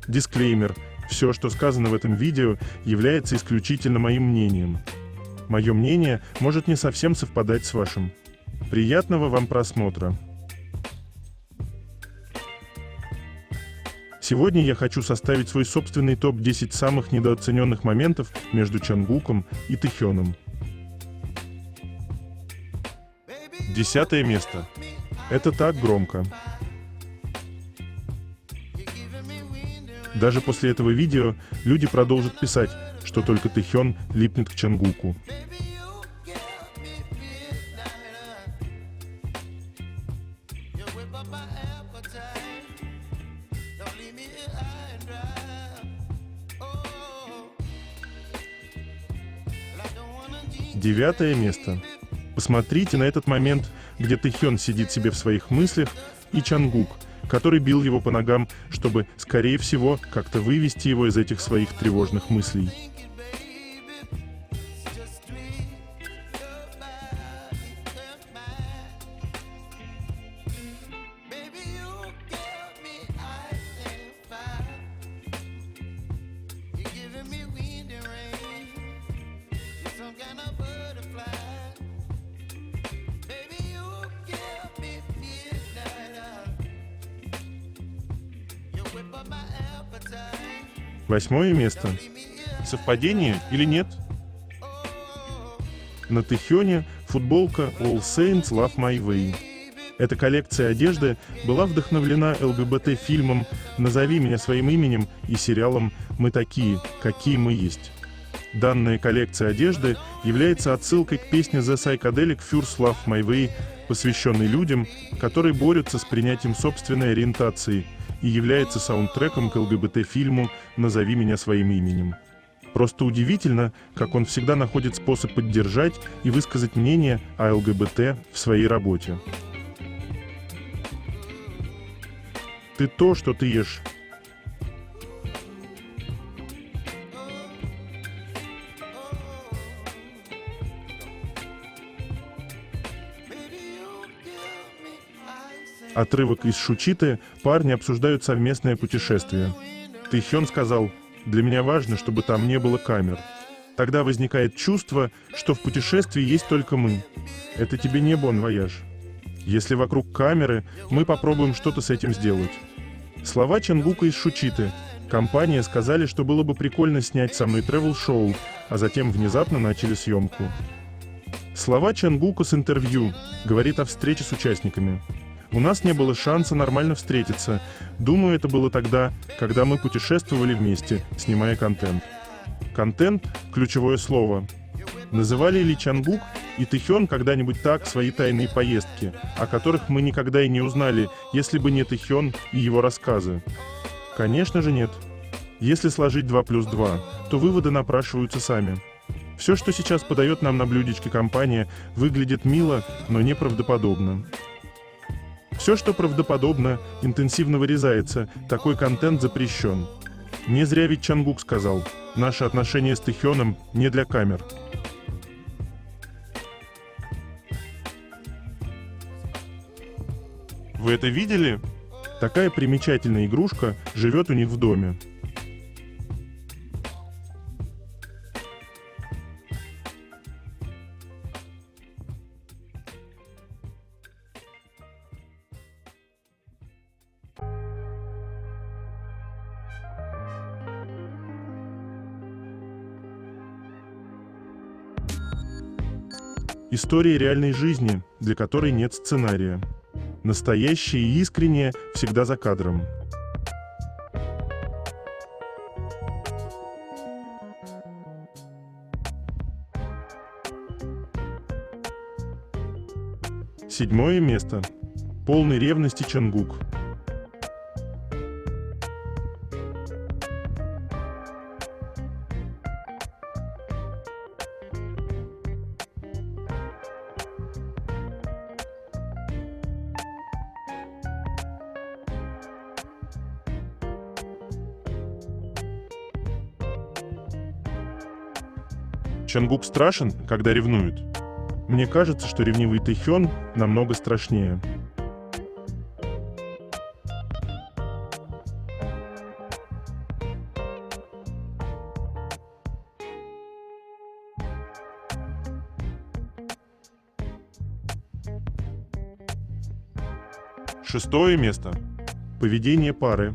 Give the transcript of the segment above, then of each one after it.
Дисклеймер. Все, что сказано в этом видео, является исключительно моим мнением. Мое мнение может не совсем совпадать с вашим. Приятного вам просмотра. Сегодня я хочу составить свой собственный топ-10 самых недооцененных моментов между Чонгуком и Тэхёном. 10 место. Это так громко. Даже после этого видео люди продолжат писать, что только Тэхён липнет к Чонгуку. Девятое место. Посмотрите на этот момент, где Тэхён сидит себе в своих мыслях, и Чонгук, который бил его по ногам, чтобы, скорее всего, как-то вывести его из этих своих тревожных мыслей. Восьмое место. Совпадение или нет? На Тэхёне футболка All Saints Love My Way. Эта коллекция одежды была вдохновлена ЛГБТ-фильмом «Назови меня своим именем» и сериалом «Мы такие, какие мы есть». Данная коллекция одежды является отсылкой к песне The Psychedelic Furs Love My Way, посвященной людям, которые борются с принятием собственной ориентации, и является саундтреком к ЛГБТ-фильму «Назови меня своим именем». Просто удивительно, как он всегда находит способ поддержать и высказать мнение о ЛГБТ в своей работе. Ты то, что ты ешь. Отрывок из Шучиты. Парни обсуждают совместное путешествие. Тэхён сказал: «Для меня важно, чтобы там не было камер. Тогда возникает чувство, что в путешествии есть только мы. Это тебе не бон вояж. Если вокруг камеры, мы попробуем что-то с этим сделать». Слова Чонгука из Шучиты. Компания сказали, что было бы прикольно снять со мной тревел-шоу, а затем внезапно начали съемку. Слова Чонгука с интервью. Говорит о встрече с участниками. У нас не было шанса нормально встретиться. Думаю, это было тогда, когда мы путешествовали вместе, снимая контент. Контент – ключевое слово. Называли ли Чонгук и Тэхён когда-нибудь так свои тайные поездки, о которых мы никогда и не узнали, если бы не Тэхён и его рассказы? Конечно же нет. Если сложить 2 плюс 2, то выводы напрашиваются сами. Все, что сейчас подает нам на блюдечке компания, выглядит мило, но неправдоподобно. Все, что правдоподобно, интенсивно вырезается, такой контент запрещен. Не зря ведь Чонгук сказал: «Наши отношения с Тэхёном не для камер». Вы это видели? Такая примечательная игрушка живет у них в доме. История реальной жизни, для которой нет сценария. Настоящее и искреннее всегда за кадром. Седьмое место. Полный ревности Чонгук. Чонгук страшен, когда ревнует. Мне кажется, что ревнивый Тэхён намного страшнее. Шестое место. Поведение пары.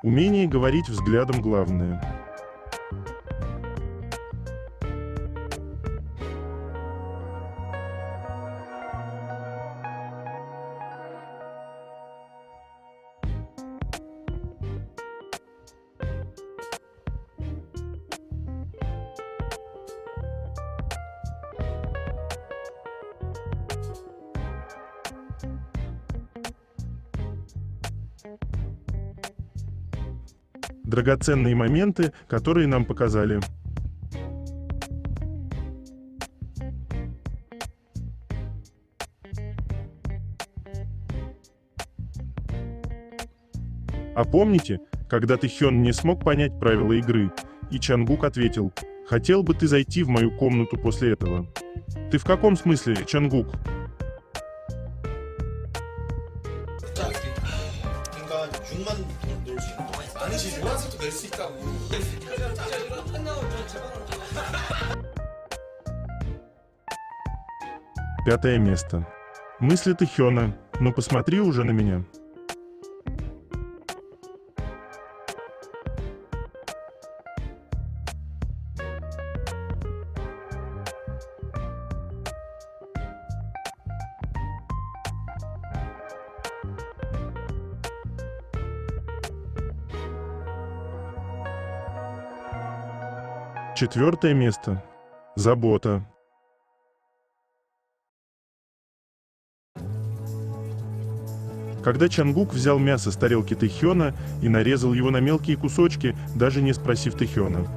Умение говорить взглядом главное. Драгоценные моменты, которые нам показали. А помните, когда Тэхён не смог понять правила игры, и Чангук ответил: «Хотел бы ты зайти в мою комнату после этого?» Ты в каком смысле, Чангук? 그러니까 6만 넣을 수 있는 거 아니지 6만 석도 낼 수 있다고 Пятое место. Мысли Тэхёна. Ну посмотри уже на меня. Четвертое место. Забота. Когда Чангук взял мясо с тарелки Тэхёна и нарезал его на мелкие кусочки, даже не спросив Тэхёна.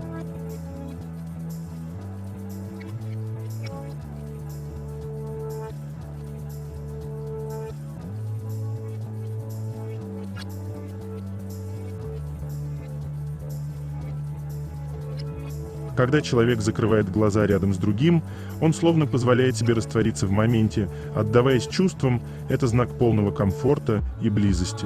Когда человек закрывает глаза рядом с другим, он словно позволяет себе раствориться в моменте, отдаваясь чувствам, это знак полного комфорта и близости.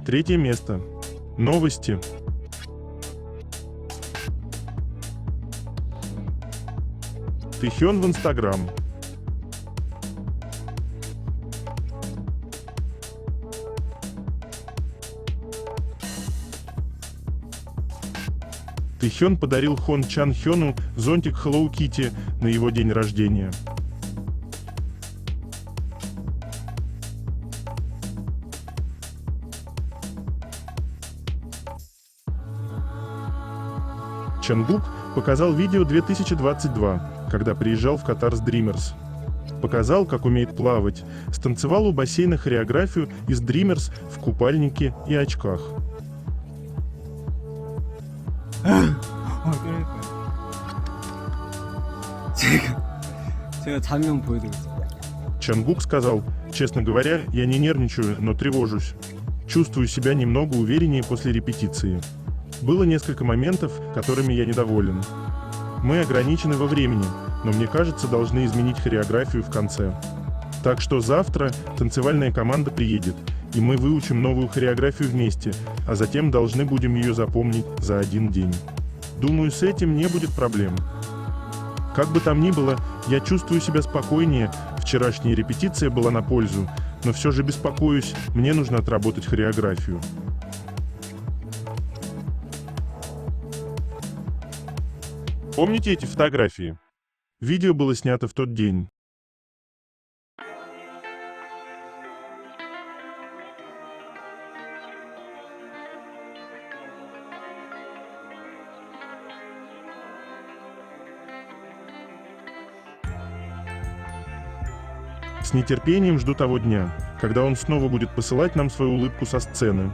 Третье место. Новости. Тэхён в Инстаграм. Тэхён подарил Хон Чан Хёну зонтик Hello Kitty на его день рождения. Чангук показал видео 2022, когда приезжал в Катар с Dreamers. Показал, как умеет плавать, станцевал у бассейна хореографию из Dreamers в купальнике и очках. 제가 장면 보여드리겠습니다. Чангук сказал: «Честно говоря, я не нервничаю, но тревожусь. Чувствую себя немного увереннее после репетиции. Было несколько моментов, которыми я недоволен. Мы ограничены во времени, но мне кажется, должны изменить хореографию в конце. Так что завтра танцевальная команда приедет, и мы выучим новую хореографию вместе, а затем должны будем ее запомнить за один день. Думаю, с этим не будет проблем. Как бы там ни было, я чувствую себя спокойнее, вчерашняя репетиция была на пользу, но все же беспокоюсь, мне нужно отработать хореографию». Помните эти фотографии? Видео было снято в тот день. С нетерпением жду того дня, когда он снова будет посылать нам свою улыбку со сцены.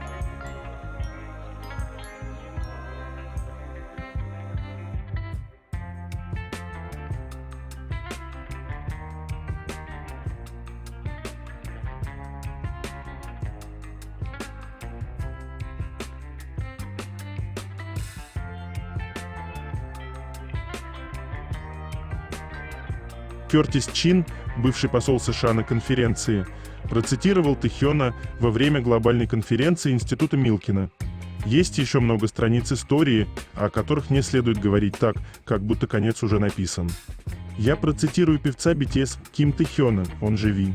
Кертис Чин, бывший посол США на конференции, процитировал Тэхёна во время глобальной конференции Института Милкина. Есть еще много страниц истории, о которых не следует говорить так, как будто конец уже написан. Я процитирую певца BTS Ким Тэхёна, он же Ви.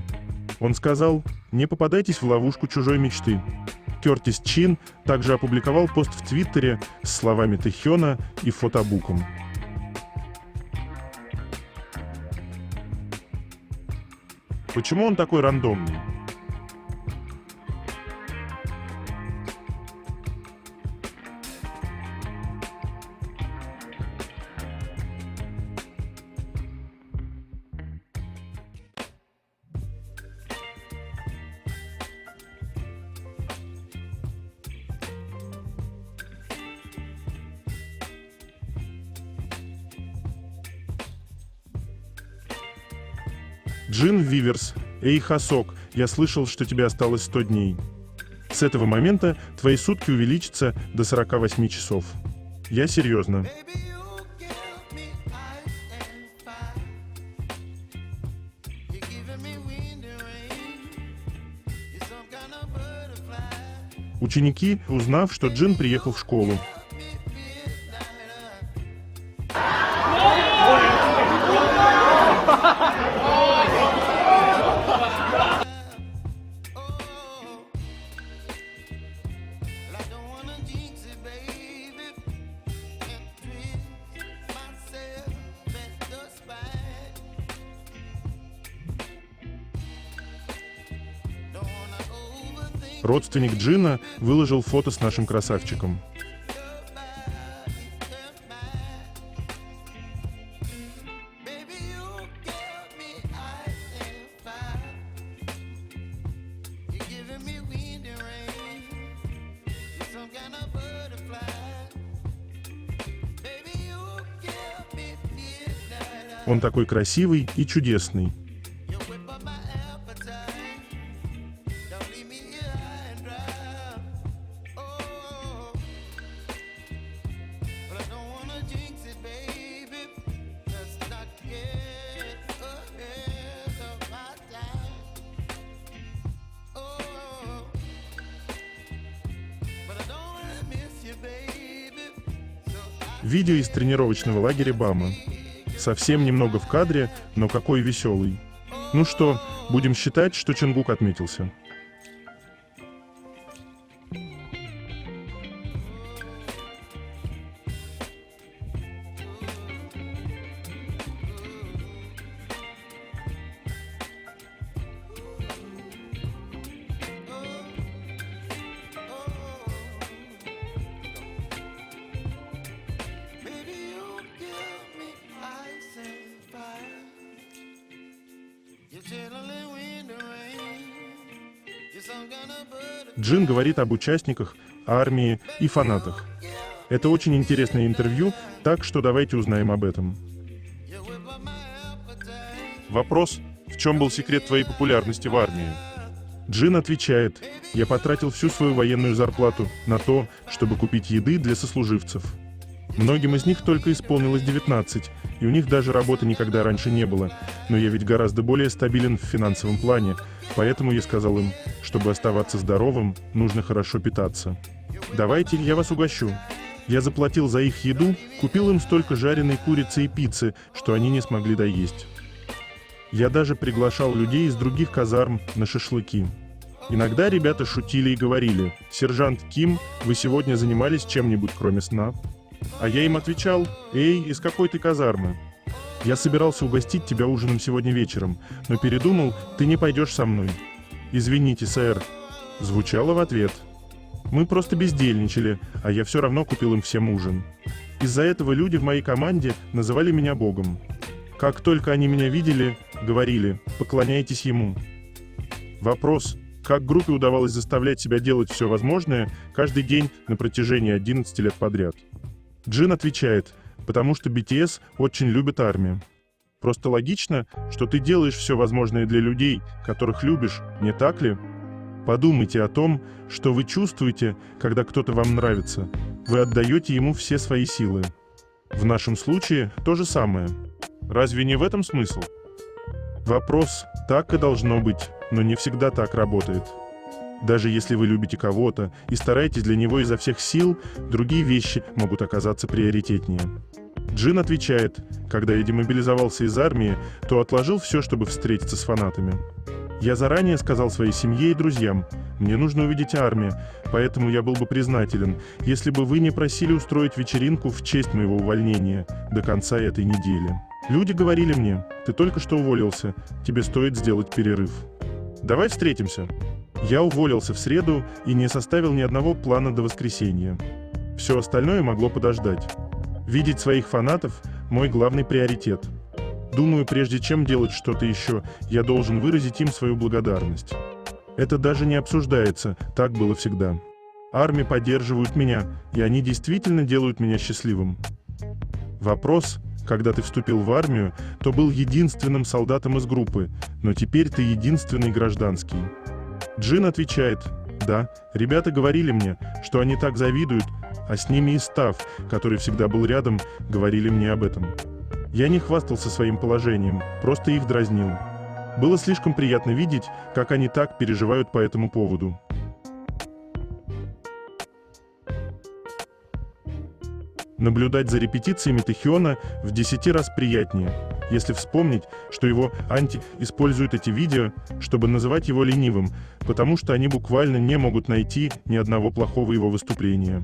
Он сказал: «Не попадайтесь в ловушку чужой мечты». Кертис Чин также опубликовал пост в Твиттере с словами Тэхёна и фотобуком. Почему он такой рандомный? Джин Виверс. Эй, Хасок, я слышал, что тебе осталось 100 дней. С этого момента твои сутки увеличатся до 48 часов. Я серьезно. Ученики, узнав, что Джин приехал в школу, родственник Джина выложил фото с нашим красавчиком. Он такой красивый и чудесный. Видео из тренировочного лагеря Бама. Совсем немного в кадре, но какой веселый. Ну что, будем считать, что Чонгук отметился. Джин говорит об участниках, армии и фанатах. Это очень интересное интервью, так что давайте узнаем об этом. Вопрос: в чем был секрет твоей популярности в армии? Джин отвечает: я потратил всю свою военную зарплату на то, чтобы купить еды для сослуживцев. Многим из них только исполнилось 19, и у них даже работы никогда раньше не было. Но я ведь гораздо более стабилен в финансовом плане, поэтому я сказал им, чтобы оставаться здоровым, нужно хорошо питаться. Давайте я вас угощу. Я заплатил за их еду, купил им столько жареной курицы и пиццы, что они не смогли доесть. Я даже приглашал людей из других казарм на шашлыки. Иногда ребята шутили и говорили: «Сержант Ким, вы сегодня занимались чем-нибудь кроме сна?» А я им отвечал: «Эй, из какой ты казармы? Я собирался угостить тебя ужином сегодня вечером, но передумал, ты не пойдешь со мной». «Извините, сэр», звучало в ответ. Мы просто бездельничали, а я все равно купил им всем ужин. Из-за этого люди в моей команде называли меня Богом. Как только они меня видели, говорили: «Поклоняйтесь ему». Вопрос: как группе удавалось заставлять себя делать все возможное каждый день на протяжении 11 лет подряд? Джин отвечает: потому что BTS очень любит армию. Просто логично, что ты делаешь все возможное для людей, которых любишь, не так ли? Подумайте о том, что вы чувствуете, когда кто-то вам нравится. Вы отдаете ему все свои силы. В нашем случае то же самое. Разве не в этом смысл? Вопрос: так и должно быть, но не всегда так работает. Даже если вы любите кого-то и стараетесь для него изо всех сил, другие вещи могут оказаться приоритетнее. Джин отвечает: когда я демобилизовался из армии, то отложил все, чтобы встретиться с фанатами. Я заранее сказал своей семье и друзьям: мне нужно увидеть армию, поэтому я был бы признателен, если бы вы не просили устроить вечеринку в честь моего увольнения до конца этой недели. Люди говорили мне: ты только что уволился, тебе стоит сделать перерыв. Давай встретимся. Я уволился в среду и не составил ни одного плана до воскресенья. Все остальное могло подождать. Видеть своих фанатов – мой главный приоритет. Думаю, прежде чем делать что-то еще, я должен выразить им свою благодарность. Это даже не обсуждается, так было всегда. Армии поддерживают меня, и они действительно делают меня счастливым. Вопрос: когда ты вступил в армию, то был единственным солдатом из группы, но теперь ты единственный гражданский. Джин отвечает: да, ребята говорили мне, что они так завидуют, а с ними и Став, который всегда был рядом, говорили мне об этом. Я не хвастался своим положением, просто их дразнил. Было слишком приятно видеть, как они так переживают по этому поводу. Наблюдать за репетициями Тэхёна в 10 раз приятнее, если вспомнить, что его анти используют эти видео, чтобы называть его ленивым, потому что они буквально не могут найти ни одного плохого его выступления.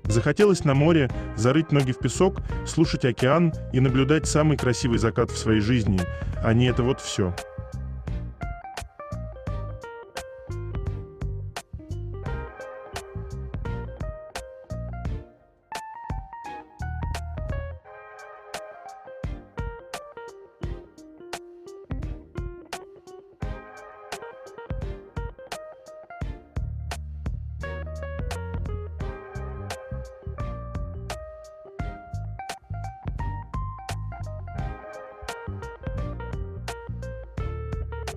Захотелось на море, зарыть ноги в песок, слушать океан и наблюдать самый красивый закат в своей жизни, а не это вот все.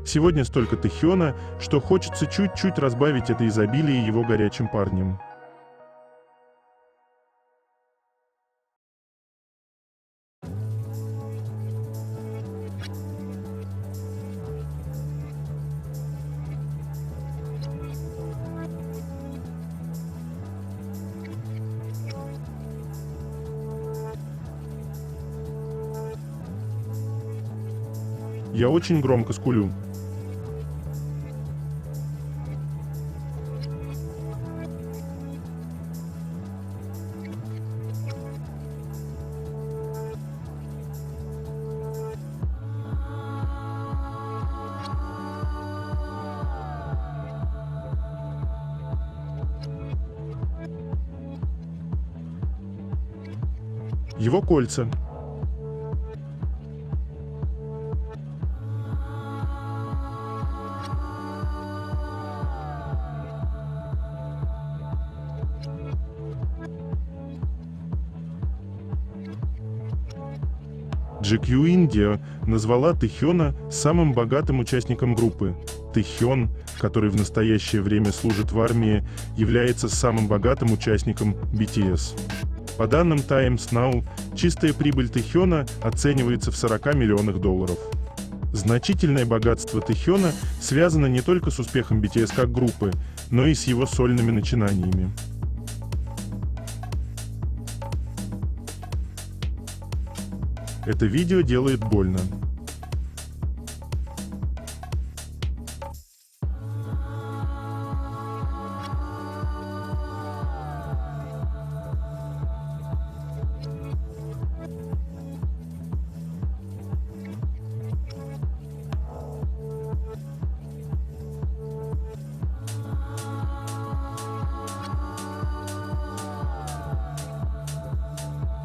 Сегодня столько Тэхёна, что хочется чуть-чуть разбавить это изобилие его горячим парнем. Я очень громко скулю. Его кольца. GQ India назвала Тэхёна самым богатым участником группы. Тэхён, который в настоящее время служит в армии, является самым богатым участником BTS. По данным Times Now, чистая прибыль Тэхёна оценивается в $40 миллионов. Значительное богатство Тэхёна связано не только с успехом BTS как группы, но и с его сольными начинаниями. Это видео делает больно.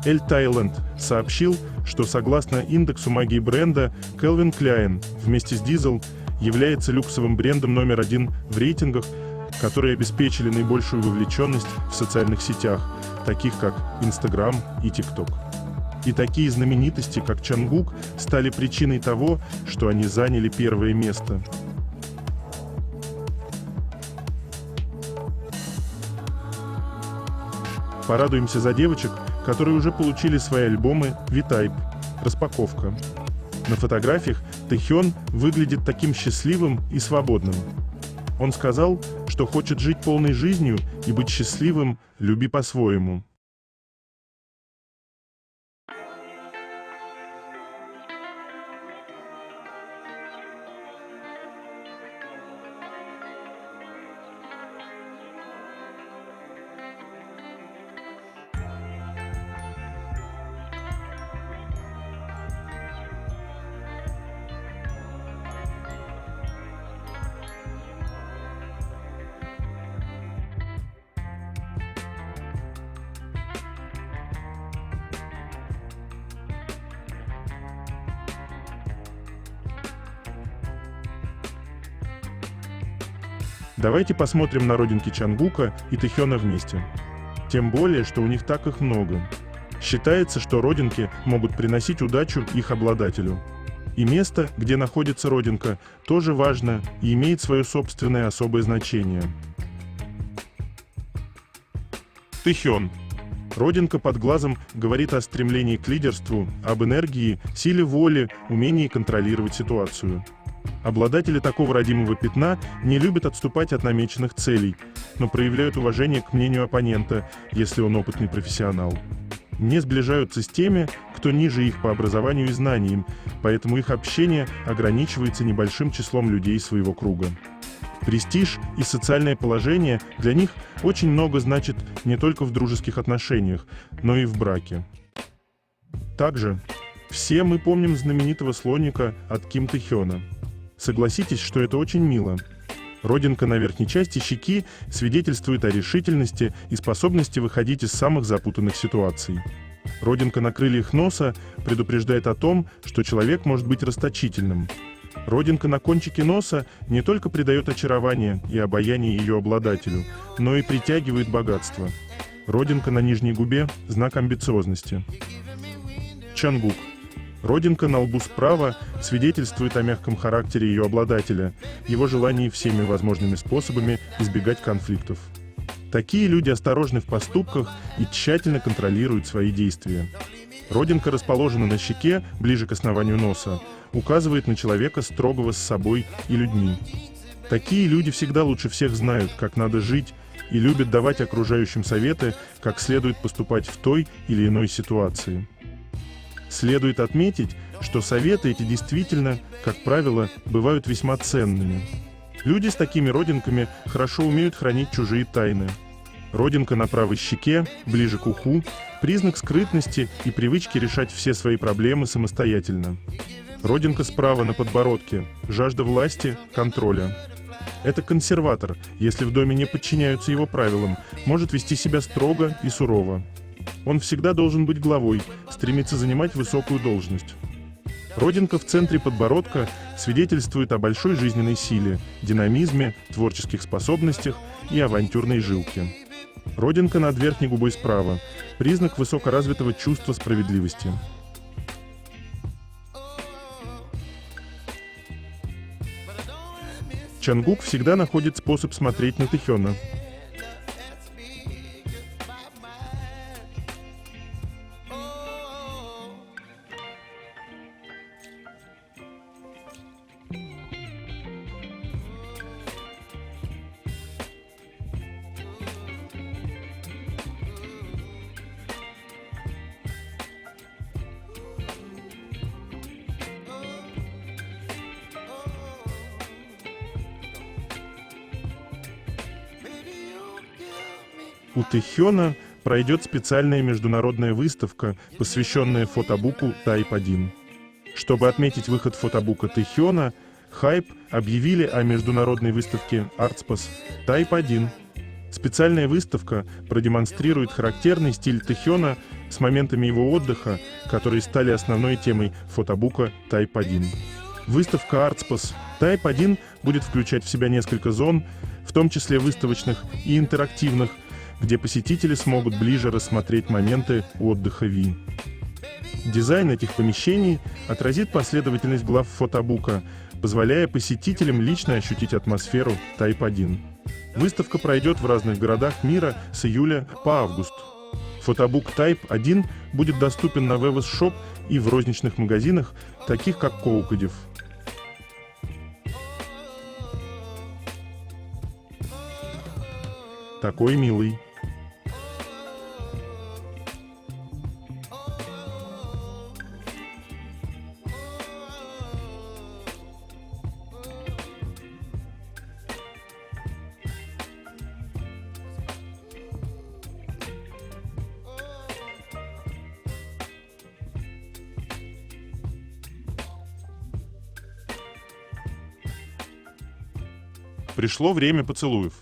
Elle Thailand сообщил, что согласно индексу магии бренда, Calvin Klein вместе с Diesel является люксовым брендом номер 1 в рейтингах, которые обеспечили наибольшую вовлеченность в социальных сетях, таких как Instagram и TikTok. И такие знаменитости, как Чангук, стали причиной того, что они заняли первое место. Порадуемся за девочек, которые уже получили свои альбомы V-Type. Распаковка. На фотографиях Тэхён выглядит таким счастливым и свободным. Он сказал, что хочет жить полной жизнью и быть счастливым, люби по-своему. Давайте посмотрим на родинки Чангука и Тэхёна вместе. Тем более, что у них так их много. Считается, что родинки могут приносить удачу их обладателю. И место, где находится родинка, тоже важно и имеет свое собственное особое значение. Тэхён. Родинка под глазом говорит о стремлении к лидерству, об энергии, силе воли, умении контролировать ситуацию. Обладатели такого родимого пятна не любят отступать от намеченных целей, но проявляют уважение к мнению оппонента, если он опытный профессионал. Не сближаются с теми, кто ниже их по образованию и знаниям, поэтому их общение ограничивается небольшим числом людей своего круга. Престиж и социальное положение для них очень много значит не только в дружеских отношениях, но и в браке. Также все мы помним знаменитого слоника от Ким Тэхёна. Согласитесь, что это очень мило. Родинка на верхней части щеки свидетельствует о решительности и способности выходить из самых запутанных ситуаций. Родинка на крыльях носа предупреждает о том, что человек может быть расточительным. Родинка на кончике носа не только придает очарование и обаяние ее обладателю, но и притягивает богатство. Родинка на нижней губе – знак амбициозности. Чангук. Родинка на лбу справа свидетельствует о мягком характере ее обладателя, его желании всеми возможными способами избегать конфликтов. Такие люди осторожны в поступках и тщательно контролируют свои действия. Родинка расположена на щеке, ближе к основанию носа, указывает на человека строгого с собой и людьми. Такие люди всегда лучше всех знают, как надо жить, и любят давать окружающим советы, как следует поступать в той или иной ситуации. Следует отметить, что советы эти действительно, как правило, бывают весьма ценными. Люди с такими родинками хорошо умеют хранить чужие тайны. Родинка на правой щеке, ближе к уху, признак скрытности и привычки решать все свои проблемы самостоятельно. Родинка справа на подбородке, жажда власти, контроля. Это консерватор, если в доме не подчиняются его правилам, может вести себя строго и сурово. Он всегда должен быть главой, стремиться занимать высокую должность. Родинка в центре подбородка свидетельствует о большой жизненной силе, динамизме, творческих способностях и авантюрной жилке. Родинка над верхней губой справа – признак высокоразвитого чувства справедливости. Чангук всегда находит способ смотреть на Тэхёна. У Тэхёна пройдет специальная международная выставка, посвященная фотобуку Type 1. Чтобы отметить выход фотобука Тэхёна, Hype объявили о международной выставке Artspos Type 1. Специальная выставка продемонстрирует характерный стиль Тэхёна с моментами его отдыха, которые стали основной темой фотобука Type 1. Выставка Artspos Type 1 будет включать в себя несколько зон, в том числе выставочных и интерактивных, где посетители смогут ближе рассмотреть моменты отдыха Ви. Дизайн этих помещений отразит последовательность глав фотобука, позволяя посетителям лично ощутить атмосферу Type 1. Выставка пройдет в разных городах мира с июля по август. Фотобук Type 1 будет доступен на Webos Shop и в розничных магазинах, таких как Коукадев. Такой милый. Пришло время поцелуев.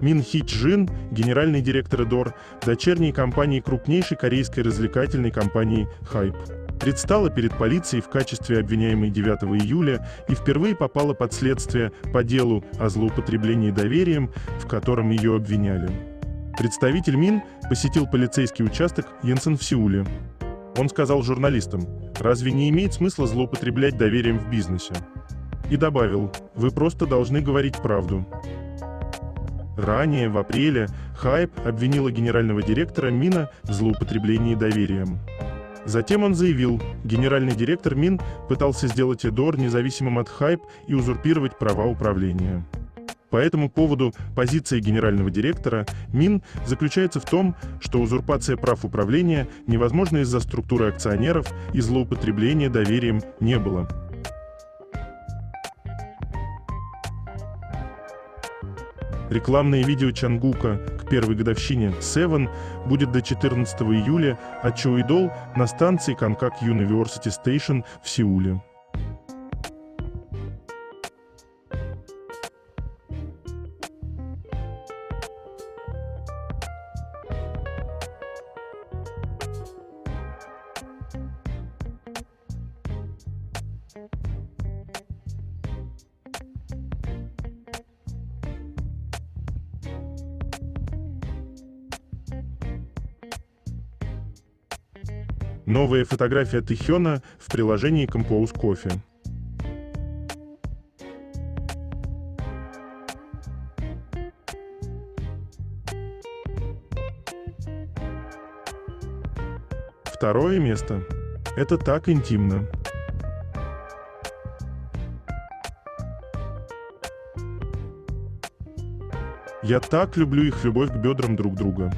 Мин Хи Чжин, генеральный директор Эдор, дочерней компании крупнейшей корейской развлекательной компании Hype, предстала перед полицией в качестве обвиняемой 9 июля и впервые попала под следствие по делу о злоупотреблении доверием, в котором ее обвиняли. Представитель Мин посетил полицейский участок Йенсен в Сеуле. Он сказал журналистам: «Разве не имеет смысла злоупотреблять доверием в бизнесе?» И добавил: «Вы просто должны говорить правду». Ранее, в апреле, Hype обвинила генерального директора Мина в злоупотреблении доверием. Затем он заявил, генеральный директор Мин пытался сделать Эдор независимым от Hype и узурпировать права управления. По этому поводу позиция генерального директора Мин заключается в том, что узурпация прав управления невозможна из-за структуры акционеров и злоупотребления доверием не было. Рекламное видео Чангука к первой годовщине Seven будет до 14 июля от Чоидол на станции Канкак University Station в Сеуле. Новая фотография Тэхёна в приложении Compose Coffee. Второе место. Это так интимно. Я так люблю их любовь к бедрам друг друга.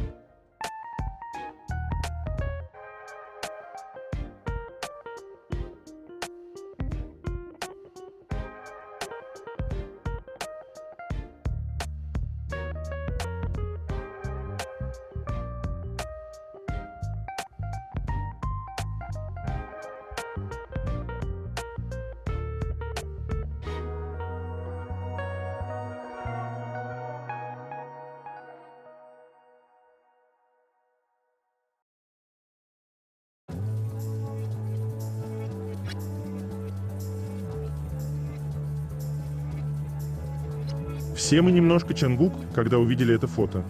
Все мы немножко Чангук, когда увидели это фото.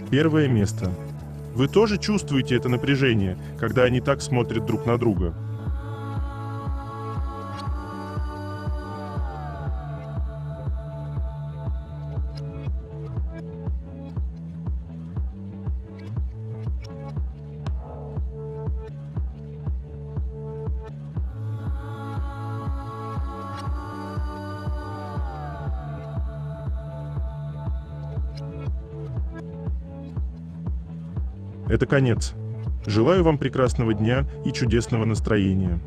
Первое место. Вы тоже чувствуете это напряжение, когда они так смотрят друг на друга? Это конец. Желаю вам прекрасного дня и чудесного настроения.